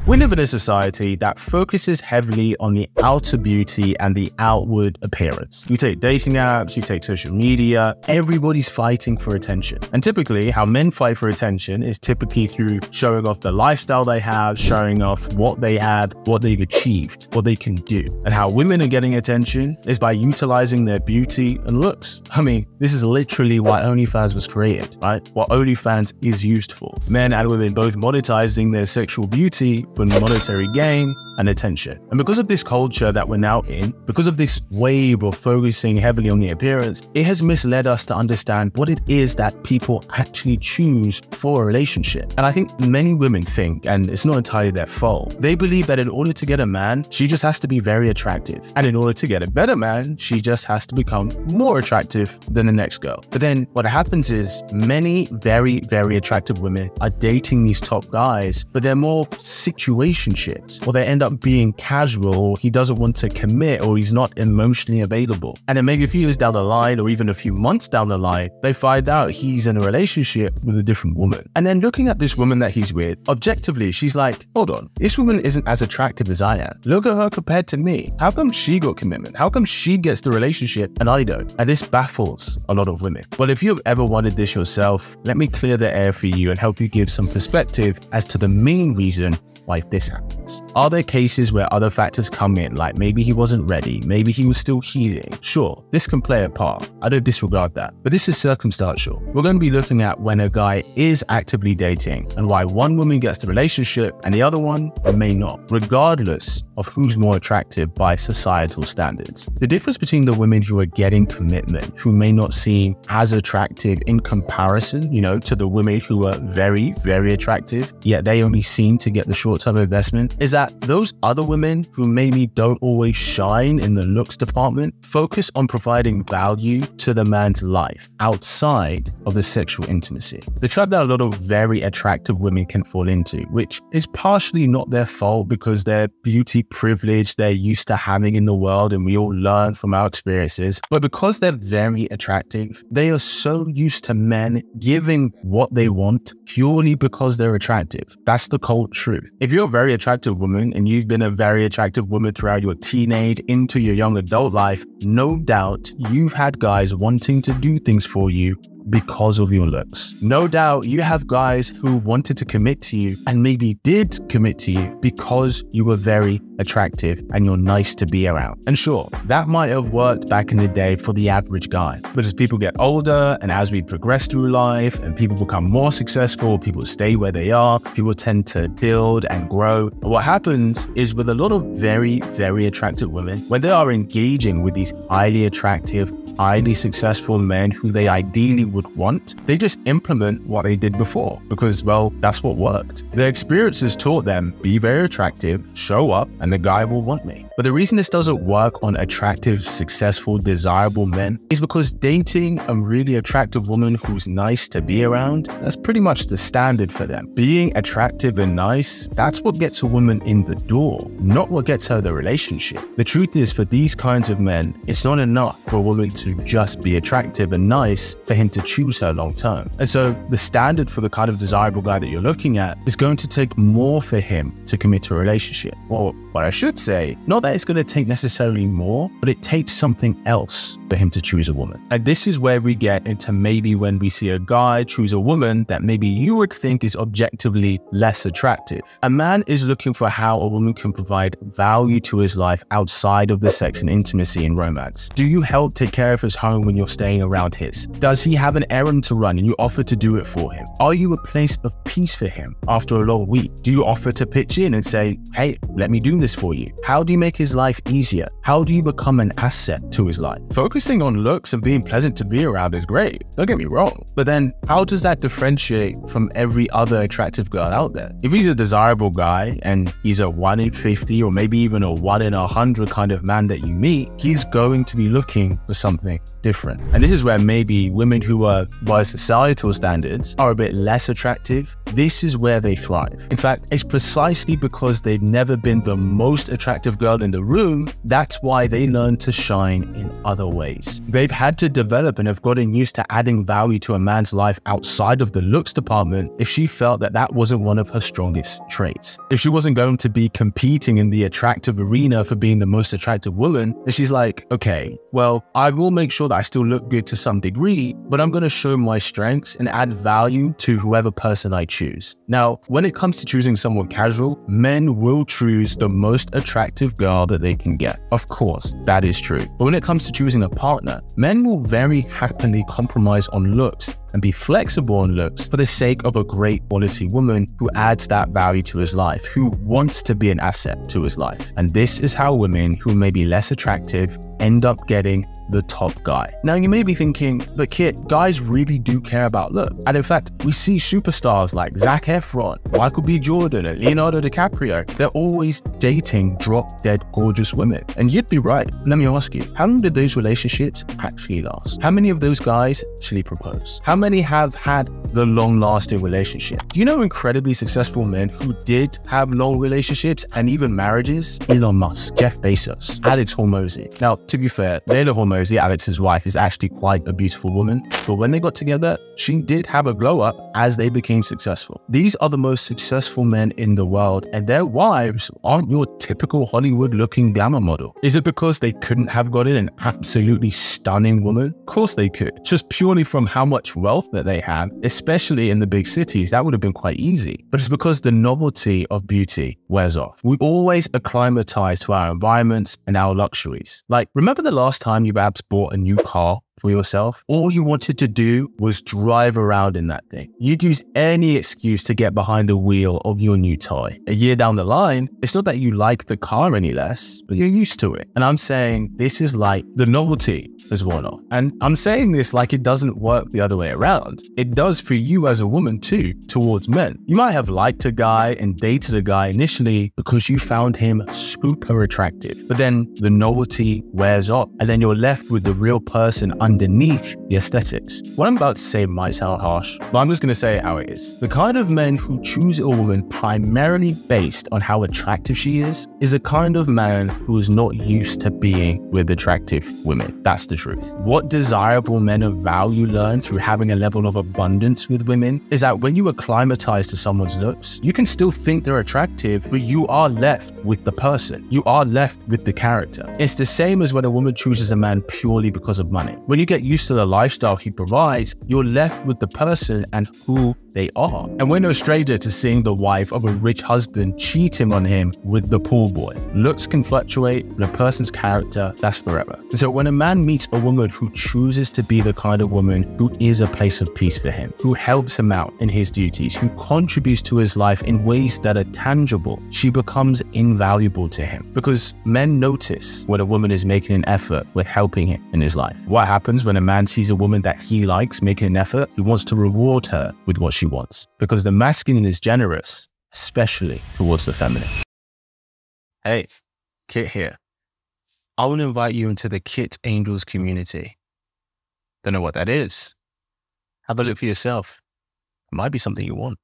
We live in a society that focuses heavily on the outer beauty and the outward appearance. You take dating apps, you take social media, everybody's fighting for attention. And typically, how men fight for attention is typically through showing off the lifestyle they have, showing off what they have, what they've achieved, what they can do. And how women are getting attention is by utilizing their beauty and looks. I mean, this is literally why OnlyFans was created, right? What OnlyFans is used for. Men and women both monetizing their sexual beauty for monetary gain and attention. And because of this culture that we're now in, because of this wave of focusing heavily on the appearance, it has misled us to understand what it is that people actually choose for a relationship. And I think many women think, and it's not entirely their fault, they believe that in order to get a man, she just has to be very attractive. And in order to get a better man, she just has to become more attractive than the next girl. But then what happens is many very attractive women are dating these top guys, but they're more situationships, or they end up being casual, or he doesn't want to commit, or he's not emotionally available. And then maybe a few years down the line, or even a few months down the line, they find out he's in a relationship with a different woman. And then looking at this woman that he's with, objectively, she's like, hold on, this woman isn't as attractive as I am. Look at her compared to me. How come she got commitment? How come she gets the relationship and I don't? And this baffles a lot of women. Well, if you've ever wanted this yourself, let me clear the air for you and help you give some perspective as to the main reason why this happens. Are there cases where other factors come in, like maybe he wasn't ready, maybe he was still healing? Sure, this can play a part. I don't disregard that. But this is circumstantial. We're going to be looking at when a guy is actively dating and why one woman gets the relationship and the other one may not, regardless of who's more attractive by societal standards. The difference between the women who are getting commitment, who may not seem as attractive in comparison, to the women who are very attractive, yet they only seem to get the short-term investment, is that those other women who maybe don't always shine in the looks department focus on providing value to the man's life outside of the sexual intimacy. The trap that a lot of very attractive women can fall into, which is partially not their fault because they're beauty privilege they're used to having in the world, and we all learn from our experiences, but because they're very attractive, they are so used to men giving what they want purely because they're attractive. That's the cold truth. If you're a very attractive woman and you've been a very attractive woman throughout your teenage into your young adult life, no doubt you've had guys wanting to do things for you because of your looks. No doubt you have guys who wanted to commit to you and maybe did commit to you because you were very attractive and you're nice to be around. And sure, that might have worked back in the day for the average guy. But as people get older and as we progress through life and people become more successful, people stay where they are, people tend to build and grow. And what happens is with a lot of very attractive women, when they are engaging with these highly attractive, highly successful men who they ideally would want, they just implement what they did before because, well, that's what worked. Their experiences taught them, be very attractive, show up, and the guy will want me. But the reason this doesn't work on attractive, successful, desirable men is because dating a really attractive woman who's nice to be around, that's pretty much the standard for them. Being attractive and nice, that's what gets a woman in the door, not what gets her the relationship. The truth is, for these kinds of men, it's not enough for a woman to just be attractive and nice for him to choose her long term. And so the standard for the kind of desirable guy that you're looking at is going to take more for him to commit to a relationship. Or what I should say, not that it's going to take necessarily more, but it takes something else for him to choose a woman. And this is where we get into maybe when we see a guy choose a woman that maybe you would think is objectively less attractive. A man is looking for how a woman can provide value to his life outside of the sex and intimacy and romance. Do you help take care of his home when you're staying around his? Does he have an errand to run and you offer to do it for him? Are you a place of peace for him after a long week? Do you offer to pitch in and say, hey, let me do this for you? How do you make his life easier? How do you become an asset to his life? Focusing on looks and being pleasant to be around is great, don't get me wrong. But then how does that differentiate from every other attractive girl out there? If he's a desirable guy and he's a 1 in 50 or maybe even a 1 in 100 kind of man that you meet, he's going to be looking for something something different. And this is where maybe women who are, by societal standards, are a bit less attractive. This is where they thrive. In fact, it's precisely because they've never been the most attractive girl in the room, that's why they learn to shine in other ways. They've had to develop and have gotten used to adding value to a man's life outside of the looks department if she felt that that wasn't one of her strongest traits. If she wasn't going to be competing in the attractive arena for being the most attractive woman, then she's like, okay, well, I will make sure that I still look good to some degree, but I'm going to show my strengths and add value to whoever person I choose. Now, when it comes to choosing someone casual, men will choose the most attractive girl that they can get. Of course, that is true. But when it comes to choosing a partner, men will very happily compromise on looks and be flexible on looks for the sake of a great quality woman who adds that value to his life, who wants to be an asset to his life. And this is how women who may be less attractive end up getting the top guy. Now you may be thinking, but Kit, guys really do care about look. And in fact, we see superstars like Zac Efron, Michael B. Jordan, and Leonardo DiCaprio. They're always dating drop-dead gorgeous women. And you'd be right. Let me ask you, how long did those relationships actually last? How many of those guys actually propose? How many have had the long-lasting relationship? Do you know incredibly successful men who did have long relationships and even marriages? Elon Musk, Jeff Bezos, Alex Hormozy. Now, to be fair, Layla Hormozy, Alex's wife, is actually quite a beautiful woman, but when they got together, she did have a glow up as they became successful. These are the most successful men in the world, and their wives aren't your typical Hollywood-looking glamour model. Is it because they couldn't have gotten an absolutely stunning woman? Of course they could, just purely from how much wealth that they have, especially in the big cities. That would have been quite easy. But it's because the novelty of beauty wears off. We always acclimatize to our environments and our luxuries. Like, remember the last time you perhaps bought a new car for yourself? All you wanted to do was drive around in that thing. You'd use any excuse to get behind the wheel of your new toy. A year down the line, it's not that you like the car any less, but you're used to it. And I'm saying this is like the novelty has worn off. And I'm saying this like it doesn't work the other way around. It does for you as a woman too, towards men. You might have liked a guy and dated a guy initially because you found him super attractive, but then the novelty wears off and then you're left with the real person underneath the aesthetics. What I'm about to say might sound harsh, but I'm just going to say it how it is. The kind of men who choose a woman primarily based on how attractive she is a kind of man who is not used to being with attractive women. That's the truth. What desirable men of value learn through having a level of abundance with women is that when you acclimatize to someone's looks, you can still think they're attractive, but you are left with the person. You are left with the character. It's the same as when a woman chooses a man purely because of money. When you get used to the lifestyle he provides, you're left with the person and who they are. And we're no stranger to seeing the wife of a rich husband cheating on him with the pool boy. Looks can fluctuate, but a person's character, that's forever. And so when a man meets a woman who chooses to be the kind of woman who is a place of peace for him, who helps him out in his duties, who contributes to his life in ways that are tangible, she becomes invaluable to him. Because men notice when a woman is making an effort with helping him in his life. What happens when a man sees a woman that he likes making an effort? He wants to reward her with what she wants, because the masculine is generous, especially towards the feminine. Hey, Kit here. I want to invite you into the Kit Angels community. Don't know what that is? Have a look for yourself. It might be something you want.